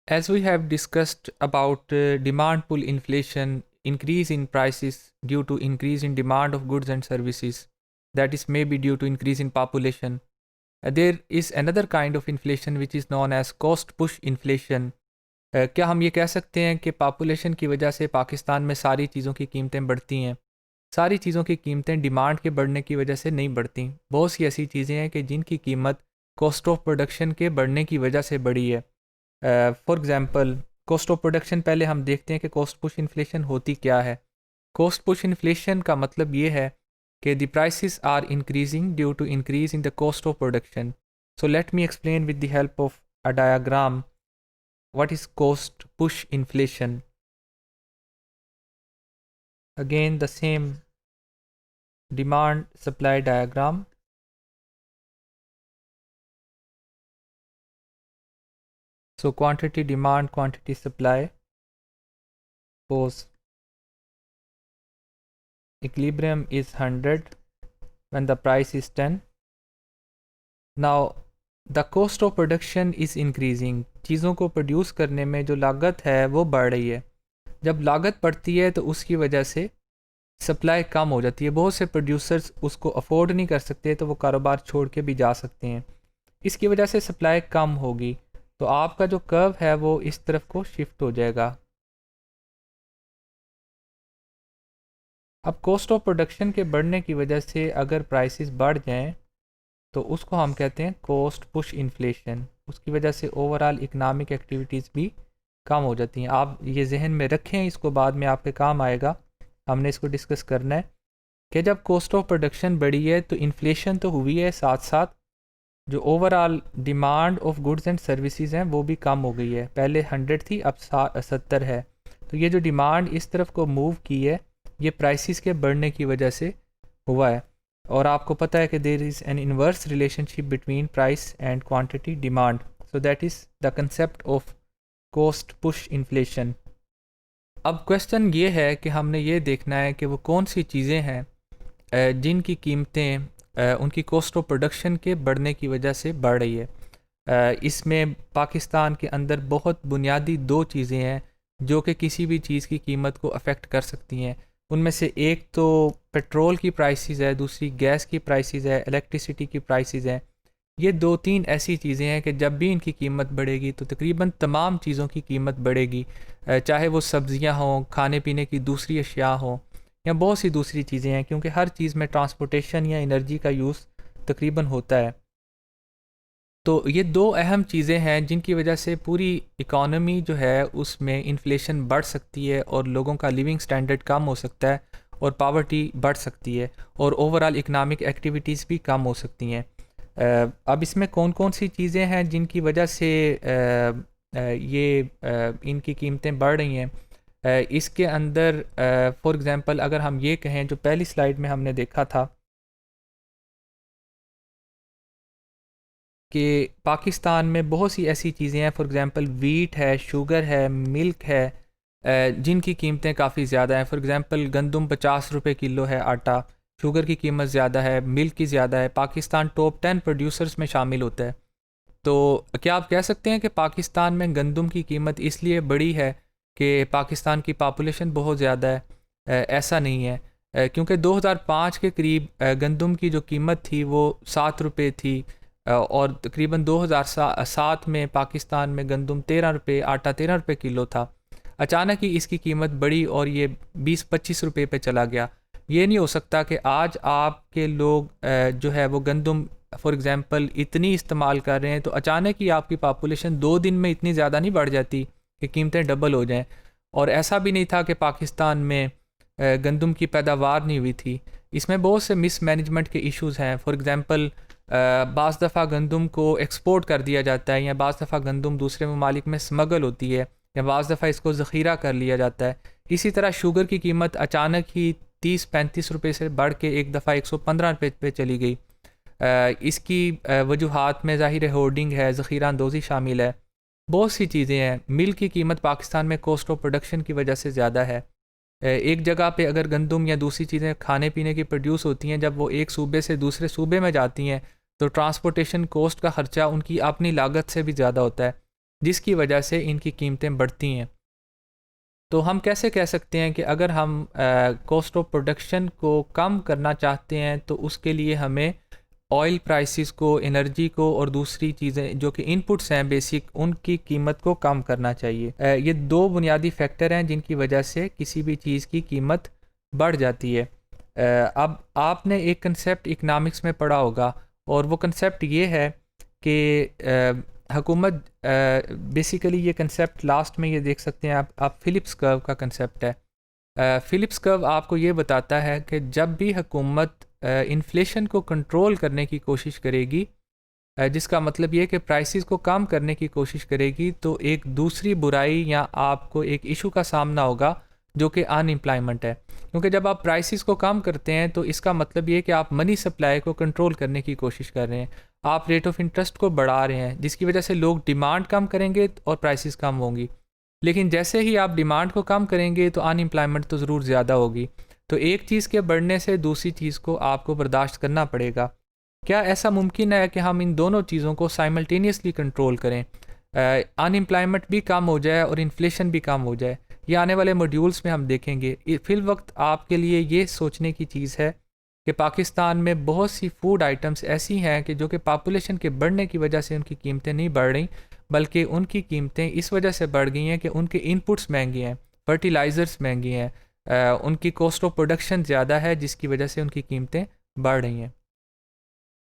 As we have discussed about demand pull inflation, increase in prices due to increase in demand of goods and services, that is maybe due to increase in population. There is another kind of inflation which is known as cost push inflation. क्या हम ये कह सकते हैं कि population की वजह से पाकिस्तान में सारी चीज़ों की कीमतें बढ़ती हैं? सारी चीज़ों की कीमतें डिमांड के बढ़ने की वजह से नहीं बढ़ती। बहुत सी ऐसी चीज़ें हैं कि जिनकी कीमत कॉस्ट ऑफ प्रोडक्शन के बढ़ने की वजह से बढ़ी है। For example, cost of production पहले हम देखते हैं कि कॉस्ट पुश इन्फ्लेशन होती क्या है। कॉस्ट पुश इन्फ्लेशन का मतलब ये है कि the prices are increasing due to increase in the cost of production. So let me explain with the help of a diagram what is cost push inflation. Again the same demand supply diagram. So quantity demand, quantity supply. Suppose equilibrium is 100 when the price is 10. Now the cost of production is increasing. चीज़ों को produce करने में जो लागत है वो बढ़ रही है। जब लागत बढ़ती है तो उसकी वजह से सप्लाई कम हो जाती है। बहुत से प्रोड्यूसर्स उसको अफोर्ड नहीं कर सकते तो वो कारोबार छोड़ के भी जा सकते हैं। इसकी वजह से सप्लाई कम होगी तो आपका जो कर्व है वो इस तरफ को शिफ्ट हो जाएगा। अब कॉस्ट ऑफ प्रोडक्शन के बढ़ने की वजह से अगर प्राइसेस बढ़ जाएं तो उसको हम कहते हैं कॉस्ट पुश इन्फ्लेशन। उसकी वजह से ओवरऑल इकनॉमिक एक्टिविटीज़ भी कम हो जाती हैं। आप ये जहन में रखें, इसको बाद में आपके काम आएगा। हमने इसको डिस्कस करना है कि जब कॉस्ट ऑफ प्रोडक्शन बढ़ी है तो इन्फ्लेशन तो हुई है, साथ साथ जो overall demand of goods and services हैं वो भी कम हो गई है। पहले 100 थी, अब 70 है। तो ये जो डिमांड इस तरफ को मूव की है ये प्राइसेस के बढ़ने की वजह से हुआ है। और आपको पता है कि there is an inverse relationship between price and quantity demand. So that is the concept of cost push inflation. अब क्वेश्चन ये है कि हमने ये देखना है कि वो कौन सी चीज़ें हैं जिनकी कीमतें उनकी कॉस्ट ऑफ प्रोडक्शन के बढ़ने की वजह से बढ़ रही है। इसमें पाकिस्तान के अंदर बहुत बुनियादी दो चीज़ें हैं जो कि किसी भी चीज़ की कीमत को अफेक्ट कर सकती हैं। उनमें से एक तो पेट्रोल की प्राइसेस है, दूसरी गैस की प्राइसेस है, इलेक्ट्रिसिटी की प्राइसेस हैं। ये दो तीन ऐसी चीज़ें हैं कि जब भी इनकी कीमत बढ़ेगी तो तकरीबन तमाम चीज़ों की कीमत बढ़ेगी, चाहे वो सब्ज़ियाँ हों, खाने पीने की दूसरी अशिया हों या बहुत सी दूसरी चीज़ें हैं, क्योंकि हर चीज़ में ट्रांसपोर्टेशन या एनर्जी का यूज़ तकरीबन होता है। तो ये दो अहम चीज़ें हैं जिनकी वजह से पूरी इकॉनमी जो है उसमें इन्फ्लेशन बढ़ सकती है और लोगों का लिविंग स्टैंडर्ड कम हो सकता है और पावर्टी बढ़ सकती है और ओवरऑल इकनॉमिक एक्टिविटीज़ भी कम हो सकती हैं। अब इसमें कौन कौन सी चीज़ें हैं जिनकी वजह से इनकी कीमतें बढ़ रही हैं। इसके अंदर फॉर एग्ज़ाम्पल अगर हम ये कहें, जो पहली स्लाइड में हमने देखा था कि पाकिस्तान में बहुत सी ऐसी चीज़ें हैं, फॉर एग्ज़ाम्पल वीट है, शुगर है, मिल्क है, जिनकी कीमतें काफ़ी ज़्यादा हैं। फॉर एग्ज़ाम्पल गंदम 50 रुपये किलो है आटा, शुगर की कीमत ज़्यादा है, मिल्क की ज़्यादा है। पाकिस्तान टॉप 10 प्रोड्यूसर्स में शामिल होता है। तो क्या आप कह सकते हैं कि पाकिस्तान में गंदम की कीमत इसलिए बढ़ी है कि पाकिस्तान की पॉपुलेशन बहुत ज़्यादा है? ऐसा नहीं है, क्योंकि 2005 के करीब गंदम की जो कीमत थी वो 7 रुपये थी, और तकरीबन 2007 में पाकिस्तान में गंदम 13 रुपये, आटा 13 रुपये किलो था। अचानक ही इसकी कीमत बढ़ी और ये 20-25 रुपये पे चला गया। ये नहीं हो सकता कि आज आपके लोग जो है वो गंदम फॉर एग्ज़ाम्पल इतनी इस्तेमाल कर रहे हैं तो अचानक ही आपकी पॉपुलेशन 2 दिन में इतनी ज़्यादा नहीं बढ़ जाती कि कीमतें डबल हो जाएं। और ऐसा भी नहीं था कि पाकिस्तान में गंदम की पैदावार नहीं हुई थी। इसमें बहुत से मिसमैनेजमेंट के इश्यूज़ हैं। फॉर एग्ज़ाम्पल बाज़ दफ़ा गंदम को एक्सपोर्ट कर दिया जाता है या बाज़ दफ़ा गंदम दूसरे ममालिक में स्मगल होती है या बाज़ दफ़ा इसको ज़ख़ीरा कर लिया जाता है। इसी तरह शुगर की कीमत अचानक ही 30-35 रुपये से बढ़ के एक दफ़ा 115 रुपये पे चली गई। इसकी वजूहात में ज़ाहिर होर्डिंग है, ज़ख़ीरा अंदोज़ी शामिल है, बहुत सी चीज़ें हैं। मिल्क की कीमत पाकिस्तान में कॉस्ट ऑफ प्रोडक्शन की वजह से ज़्यादा है। एक जगह पे अगर गंदम या दूसरी चीज़ें खाने पीने की प्रोड्यूस होती हैं, जब वो एक सूबे से दूसरे सूबे में जाती हैं तो ट्रांसपोर्टेशन कॉस्ट का ख़र्चा उनकी अपनी लागत से भी ज़्यादा होता है। जिसकी वजह से इनकी कीमतें बढ़ती हैं। तो हम कैसे कह सकते हैं कि अगर हम कॉस्ट ऑफ प्रोडक्शन को कम करना चाहते हैं तो उसके लिए हमें ऑयल प्राइसेस को, एनर्जी को और दूसरी चीज़ें जो कि इनपुट्स हैं बेसिक, उनकी कीमत को कम करना चाहिए। ये दो बुनियादी फैक्टर हैं जिनकी वजह से किसी भी चीज़ की कीमत बढ़ जाती है। अब आपने एक कंसेप्ट इकनॉमिक्स में पढ़ा होगा और वो कंसेप्ट ये है कि हुकूमत, बेसिकली ये कंसेप्ट लास्ट में ये देख सकते हैं आप फिलिप्स कर्व का कंसेप्ट है। फिलिप्स कर्व आपको ये बताता है कि जब भी हुकूमत इन्फ्लेशन को कंट्रोल करने की कोशिश करेगी, जिसका मतलब ये कि प्राइसेस को कम करने की कोशिश करेगी, तो एक दूसरी बुराई या आपको एक इशू का सामना होगा जो कि अनएम्प्लॉयमेंट है। क्योंकि जब आप प्राइसेस को कम करते हैं तो इसका मतलब ये कि आप मनी सप्लाई को कंट्रोल करने की कोशिश कर रहे हैं, आप रेट ऑफ इंटरेस्ट को बढ़ा रहे हैं, जिसकी वजह से लोग डिमांड कम करेंगे और प्राइसेस कम होंगी। लेकिन जैसे ही आप डिमांड को कम करेंगे तो अनएम्प्लॉयमेंट तो ज़रूर ज़्यादा होगी। तो एक चीज़ के बढ़ने से दूसरी चीज़ को आपको बर्दाश्त करना पड़ेगा। क्या ऐसा मुमकिन है कि हम इन दोनों चीज़ों को साइमल्टेनियसली कंट्रोल करें, अनएम्प्लॉयमेंट भी कम हो जाए और इन्फ्लेशन भी कम हो जाए? ये आने वाले मॉड्यूल्स में हम देखेंगे। फिल वक्त आपके लिए ये सोचने की चीज़ है कि पाकिस्तान में बहुत सी फूड आइटम्स ऐसी हैं कि जो कि पॉपुलेशन के बढ़ने की वजह से उनकी कीमतें नहीं बढ़ रही, बल्कि उनकी कीमतें इस वजह से बढ़ गई हैं कि उनके इनपुट्स महंगे हैं, फर्टिलाइज़र्स महंगी हैं, उनकी कॉस्ट ऑफ प्रोडक्शन ज़्यादा है, जिसकी वजह से उनकी कीमतें बढ़ रही हैं।